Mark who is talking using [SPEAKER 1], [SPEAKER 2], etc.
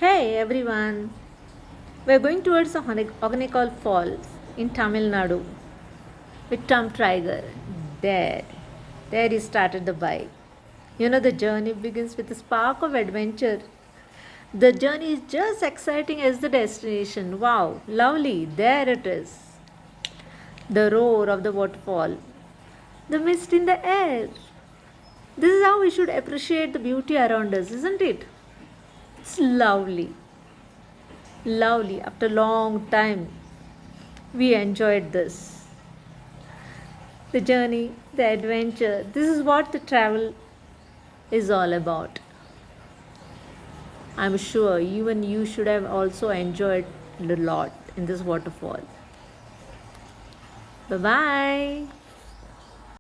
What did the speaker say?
[SPEAKER 1] Hey everyone, we're going towards the Hogenakkal Falls in Tamil Nadu with Trump Tiger. There, there he started the bike. The journey begins with a spark of adventure. The journey is just exciting as the destination. Wow, lovely, there it is. The roar of the waterfall, the mist in the air. This is how we should appreciate the beauty around us, isn't it? It's lovely. Lovely. After a long time, we enjoyed this. The journey, the adventure. This is what the travel is all about. I'm sure even you should have also enjoyed a lot in this waterfall. Bye bye.